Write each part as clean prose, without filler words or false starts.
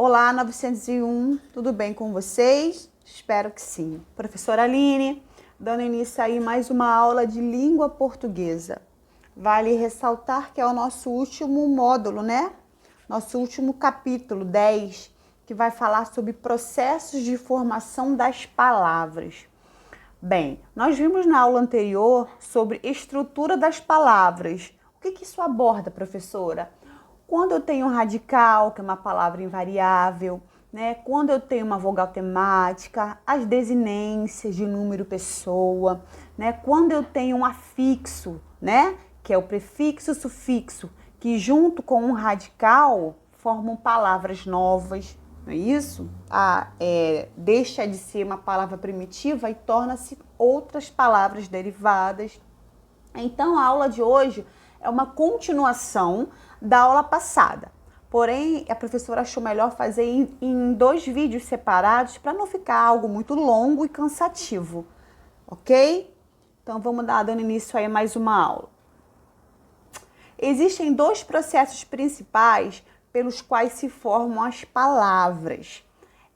Olá, 901, tudo bem com vocês? Espero que sim. Professora Aline, dando início aí mais uma aula de língua portuguesa. Vale ressaltar que é o nosso último módulo, né? Nosso último capítulo, 10, que vai falar sobre processos de formação das palavras. Bem, nós vimos na aula anterior sobre estrutura das palavras. O que isso aborda, professora? Quando eu tenho um radical, que é uma palavra invariável, né? Quando eu tenho uma vogal temática, as desinências de número pessoa, né? Quando eu tenho um afixo, né? Que é o prefixo, sufixo, que junto com um radical formam palavras novas, não é isso? Deixa de ser uma palavra primitiva e torna-se outras palavras derivadas. Então, a aula de hoje é uma continuação da aula passada. Porém, a professora achou melhor fazer em 2 vídeos separados para não ficar algo muito longo e cansativo, ok? Então, vamos dando início aí a mais uma aula. Existem 2 processos principais pelos quais se formam as palavras.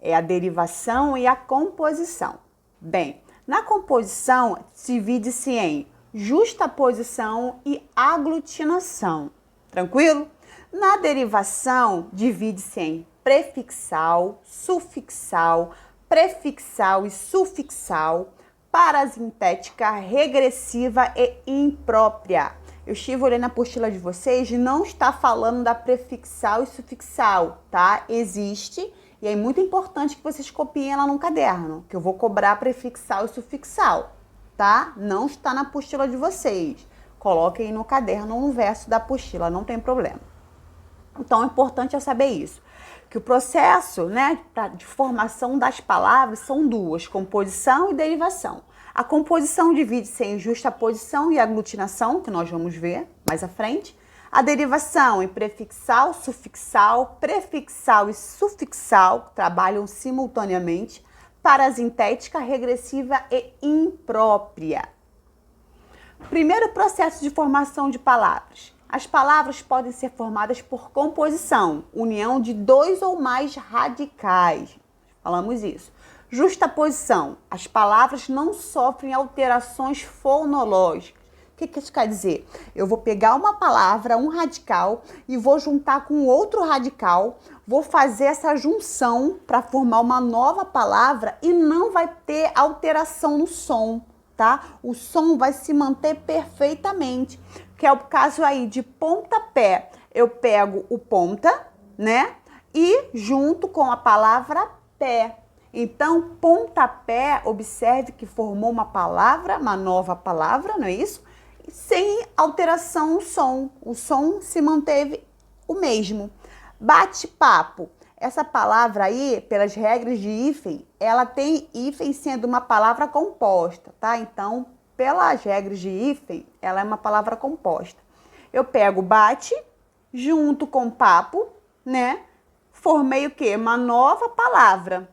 É a derivação e a composição. Bem, na composição, divide-se em justaposição e aglutinação. Tranquilo? Na derivação, divide-se em prefixal, sufixal, prefixal e sufixal, parasintética, regressiva e imprópria. Eu estive olhando a apostila de vocês e não está falando da prefixal e sufixal, tá? Existe e é muito importante que vocês copiem ela num caderno, que eu vou cobrar prefixal e sufixal, tá? Não está na apostila de vocês. Coloquem no caderno ou no verso da apostila, não tem problema. Então, é importante saber isso, que o processo, né, de formação das palavras são 2, composição e derivação. A composição divide-se em justaposição e aglutinação, que nós vamos ver mais à frente. A derivação em prefixal, sufixal, prefixal e sufixal, que trabalham simultaneamente. Parasintética, regressiva e imprópria. Primeiro processo de formação de palavras. As palavras podem ser formadas por composição, união de 2 ou mais radicais. Falamos isso. Justaposição. As palavras não sofrem alterações fonológicas. O que isso quer dizer? Eu vou pegar uma palavra, um radical, e vou juntar com outro radical, vou fazer essa junção para formar uma nova palavra e não vai ter alteração no som, tá? O som vai se manter perfeitamente, que é o caso aí de pontapé. Eu pego o ponta, né? E junto com a palavra pé. Então, pontapé, observe que formou uma palavra, uma nova palavra, não é isso? Sem alteração no som. O som se manteve o mesmo. Bate-papo. Essa palavra aí, pelas regras de hífen, ela tem hífen sendo uma palavra composta, tá? Então, pelas regras de hífen, ela é uma palavra composta. Eu pego bate, junto com papo, né? Formei o quê? Uma nova palavra.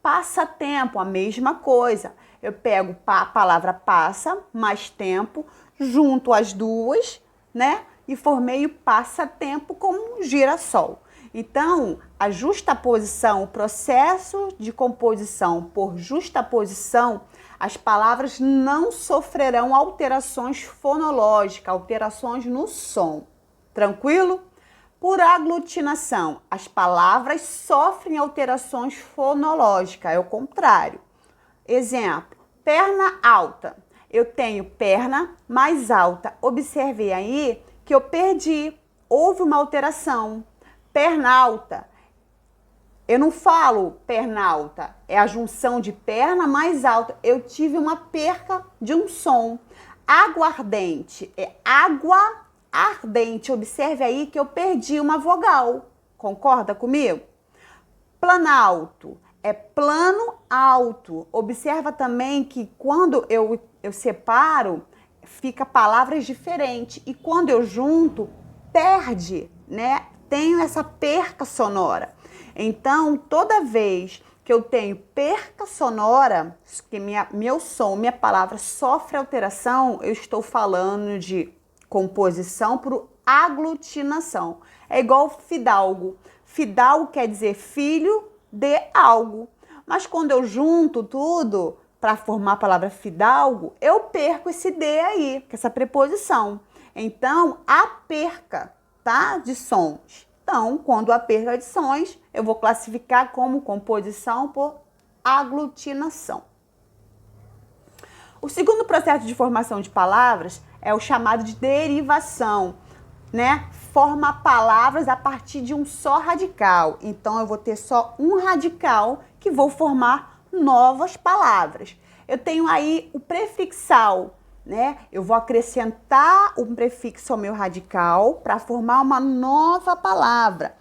Passatempo, a mesma coisa. Eu pego a palavra passa, mais tempo, junto as duas, né? E formei o passatempo como girassol. Então, a justaposição, o processo de composição por justaposição, as palavras não sofrerão alterações fonológicas, alterações no som. Tranquilo? Por aglutinação, as palavras sofrem alterações fonológicas, é o contrário. Exemplo, perna alta. Eu tenho perna mais alta. Observei aí que eu perdi, houve uma alteração. Perna alta. Eu não falo perna alta, é a junção de perna mais alta. Eu tive uma perca de um som. Aguardente é água ardente. Observe aí que eu perdi uma vogal. Concorda comigo? Planalto é plano alto. Observa também que quando eu separo, fica palavras diferentes. E quando eu junto, perde, né? Tenho essa perca sonora. Então, toda vez que eu tenho perca sonora, que meu som, minha palavra sofre alteração, eu estou falando de composição por aglutinação. É igual fidalgo. Fidalgo quer dizer filho de algo. Mas quando eu junto tudo para formar a palavra fidalgo, eu perco esse D aí, que é essa preposição. Então, a perca, tá? De sons. Então, quando há perca de sons, eu vou classificar como composição por aglutinação. O segundo processo de formação de palavras é o chamado de derivação, né? Forma palavras a partir de um só radical. Então, eu vou ter só um radical que vou formar novas palavras. Eu tenho aí o prefixal, né? Eu vou acrescentar um prefixo ao meu radical para formar uma nova palavra,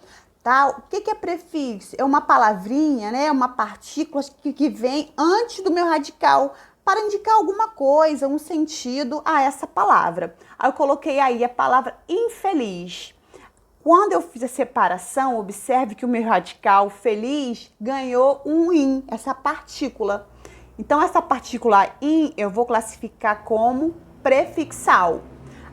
tá? O que é prefixo? É uma palavrinha, né? Uma partícula que vem antes do meu radical para indicar alguma coisa, um sentido a essa palavra. Aí eu coloquei aí a palavra infeliz. Quando eu fiz a separação, observe que o meu radical feliz ganhou um in, essa partícula. Então, essa partícula in eu vou classificar como prefixal.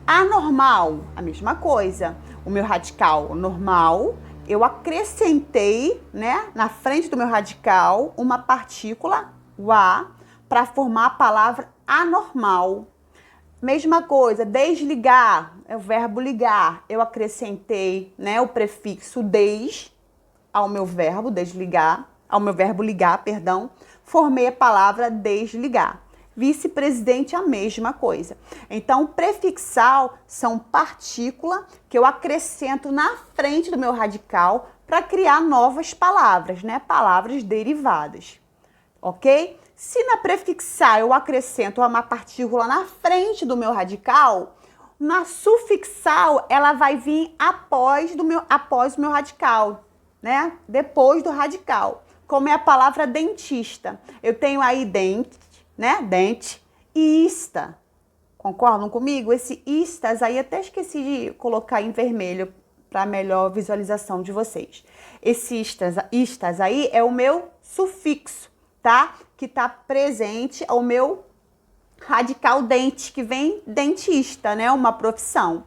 Anormal, a mesma coisa. O meu radical normal, eu acrescentei, né, na frente do meu radical, uma partícula, o a, para formar a palavra anormal. Mesma coisa, desligar, é o verbo ligar. Eu acrescentei, né, o prefixo des ao meu verbo desligar, ao meu verbo ligar, perdão. Formei a palavra desligar. Vice-presidente, a mesma coisa. Então, prefixal são partículas que eu acrescento na frente do meu radical para criar novas palavras, né? Palavras derivadas, ok? Se na prefixal eu acrescento uma partícula na frente do meu radical, na sufixal ela vai vir após o meu radical, né? Depois do radical. Como é a palavra dentista. Eu tenho aí dente, né? Dente e ista. Concordam comigo? Esse istas aí até esqueci de colocar em vermelho para melhor visualização de vocês. Esse istas aí é o meu sufixo, tá? Que está presente ao meu radical dente, que vem dentista, né? Uma profissão.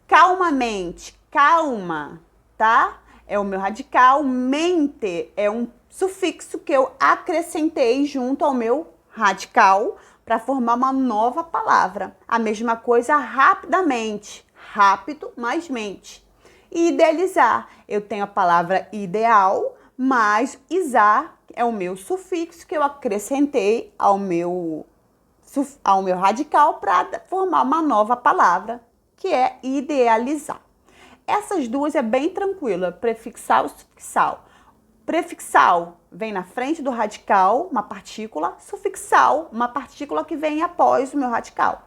Calmamente, calma, tá? É o meu radical. Mente é um sufixo que eu acrescentei junto ao meu radical para formar uma nova palavra. A mesma coisa rapidamente, rápido mais mente. E idealizar, eu tenho a palavra ideal, mas izar é o meu sufixo que eu acrescentei ao meu radical para formar uma nova palavra, que é idealizar. Essas duas é bem tranquila, prefixal e sufixal. Prefixal vem na frente do radical, uma partícula. Sufixal, uma partícula que vem após o meu radical.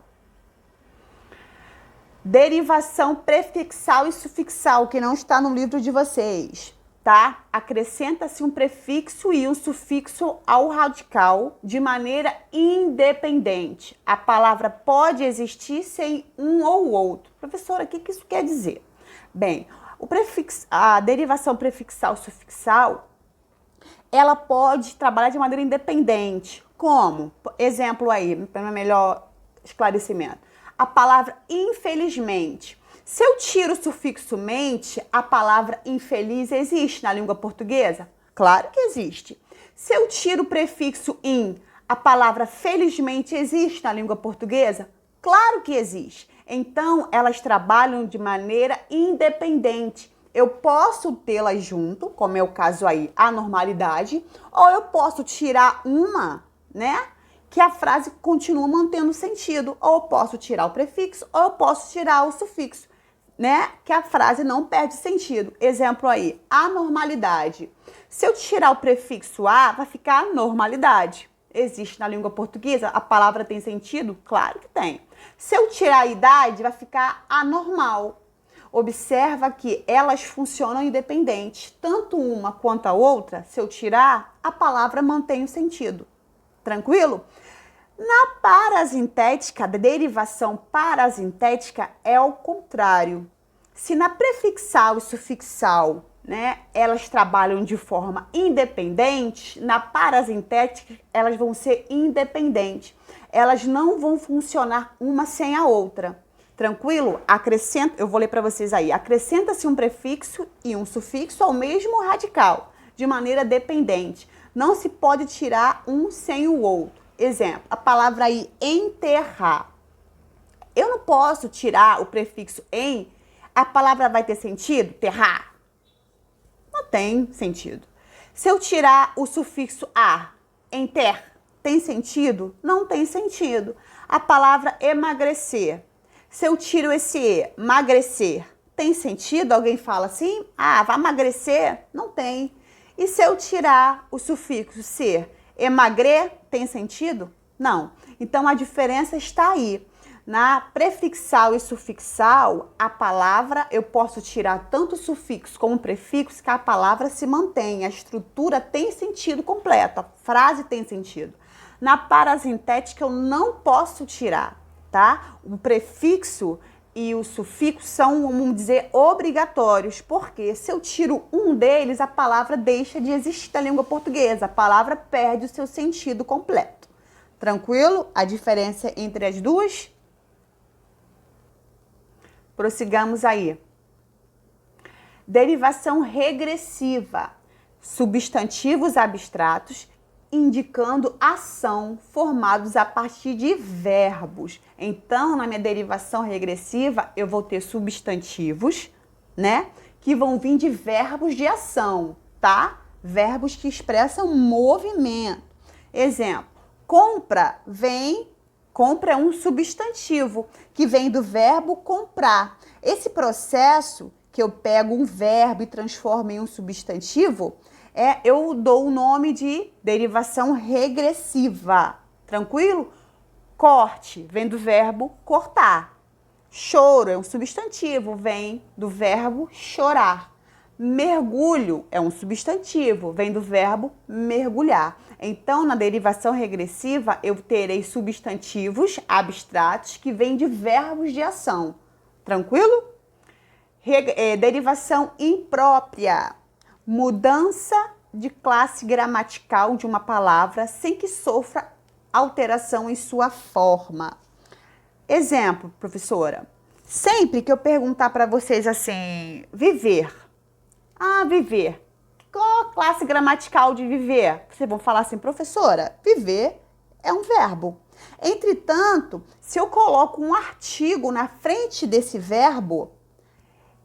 Derivação prefixal e sufixal, que não está no livro de vocês, tá? Acrescenta-se um prefixo e um sufixo ao radical de maneira independente. A palavra pode existir sem um ou outro. Professora, o que isso quer dizer? Bem, a derivação prefixal e sufixal, ela pode trabalhar de maneira independente. Como? Exemplo aí, para melhor esclarecimento. A palavra infelizmente. Se eu tiro o sufixo mente, a palavra infeliz existe na língua portuguesa? Claro que existe. Se eu tiro o prefixo in, a palavra felizmente existe na língua portuguesa? Claro que existe. Então, elas trabalham de maneira independente. Eu posso tê-las junto, como é o caso aí, a normalidade, ou eu posso tirar uma, né, que a frase continua mantendo sentido, ou eu posso tirar o prefixo, ou eu posso tirar o sufixo, né, que a frase não perde sentido. Exemplo aí, anormalidade. Se eu tirar o prefixo a, vai ficar normalidade. Existe na língua portuguesa? A palavra tem sentido? Claro que tem. Se eu tirar a idade, vai ficar anormal. Observa que elas funcionam independentes. Tanto uma quanto a outra, se eu tirar, a palavra mantém o sentido. Tranquilo? Na parasintética, a derivação parasintética é o contrário. Se na prefixal e sufixal, né, elas trabalham de forma independente, na parasintética elas vão ser independentes. Elas não vão funcionar uma sem a outra. Tranquilo? Eu vou ler para vocês aí. Acrescenta-se um prefixo e um sufixo ao mesmo radical, de maneira dependente. Não se pode tirar um sem o outro. Exemplo, a palavra aí enterrar. Eu não posso tirar o prefixo em, a palavra vai ter sentido? Terrar? Não tem sentido. Se eu tirar o sufixo ar, enter, tem sentido? Não tem sentido. A palavra emagrecer. Se eu tiro esse e, emagrecer, tem sentido? Alguém fala assim? Ah, vai emagrecer? Não tem. E se eu tirar o sufixo ser, emagrer, tem sentido? Não. Então, a diferença está aí. Na prefixal e sufixal, a palavra, eu posso tirar tanto o sufixo como o prefixo, que a palavra se mantém, a estrutura tem sentido completo, a frase tem sentido. Na parasintética, eu não posso tirar, tá? O prefixo e o sufixo são, vamos dizer, obrigatórios, porque se eu tiro um deles, a palavra deixa de existir na língua portuguesa, a palavra perde o seu sentido completo. Tranquilo? A diferença entre as duas? Prossigamos aí. Derivação regressiva. Substantivos abstratos indicando ação formados a partir de verbos. Então, na minha derivação regressiva, eu vou ter substantivos, né? Que vão vir de verbos de ação, tá? Verbos que expressam movimento. Exemplo, compra é um substantivo que vem do verbo comprar. Esse processo que eu pego um verbo e transformo em um substantivo, eu dou o nome de derivação regressiva. Tranquilo? Corte vem do verbo cortar. Choro é um substantivo, vem do verbo chorar. Mergulho é um substantivo, vem do verbo mergulhar. Então, na derivação regressiva, eu terei substantivos abstratos que vêm de verbos de ação. Tranquilo? Derivação imprópria. Mudança de classe gramatical de uma palavra sem que sofra alteração em sua forma. Exemplo, professora. Sempre que eu perguntar para vocês assim, viver. Ah, viver. Qual a classe gramatical de viver? Vocês vão falar assim, professora, viver é um verbo. Entretanto, se eu coloco um artigo na frente desse verbo,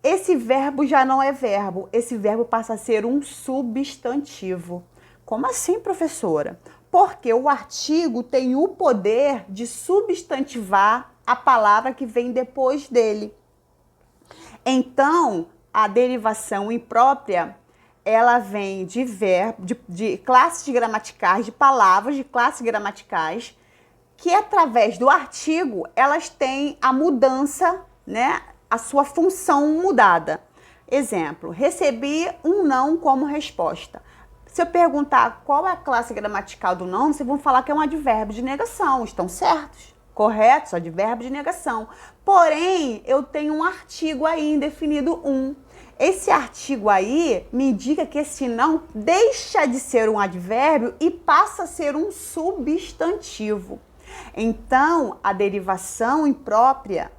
esse verbo já não é verbo, esse verbo passa a ser um substantivo. Como assim, professora? Porque o artigo tem o poder de substantivar a palavra que vem depois dele. Então, a derivação imprópria, ela vem de classes gramaticais, de palavras de classes gramaticais, que através do artigo, elas têm a mudança, né? A sua função mudada. Exemplo, recebi um não como resposta. Se eu perguntar qual é a classe gramatical do não, vocês vão falar que é um advérbio de negação. Estão certos? Correto? Advérbio de negação. Porém, eu tenho um artigo aí indefinido um. Esse artigo aí me indica que esse não deixa de ser um advérbio e passa a ser um substantivo. Então, a derivação imprópria,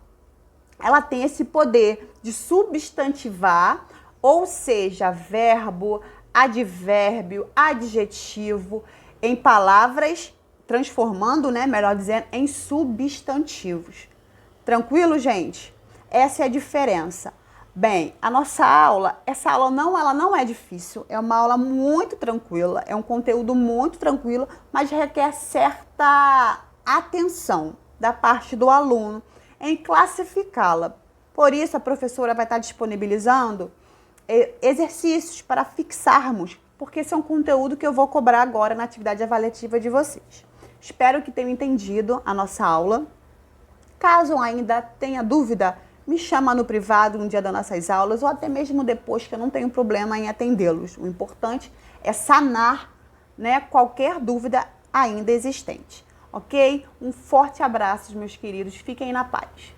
ela tem esse poder de substantivar, ou seja, verbo, advérbio, adjetivo, em palavras, transformando, né, melhor dizendo, em substantivos. Tranquilo, gente? Essa é a diferença. Bem, a nossa aula, ela não é difícil, é uma aula muito tranquila, é um conteúdo muito tranquilo, mas requer certa atenção da parte do aluno em classificá-la. Por isso, a professora vai estar disponibilizando exercícios para fixarmos, porque esse é um conteúdo que eu vou cobrar agora na atividade avaliativa de vocês. Espero que tenham entendido a nossa aula. Caso ainda tenha dúvida, me chama no privado no dia das nossas aulas ou até mesmo depois, que eu não tenho problema em atendê-los. O importante é sanar, né, qualquer dúvida ainda existente. Ok? Um forte abraço, meus queridos. Fiquem na paz.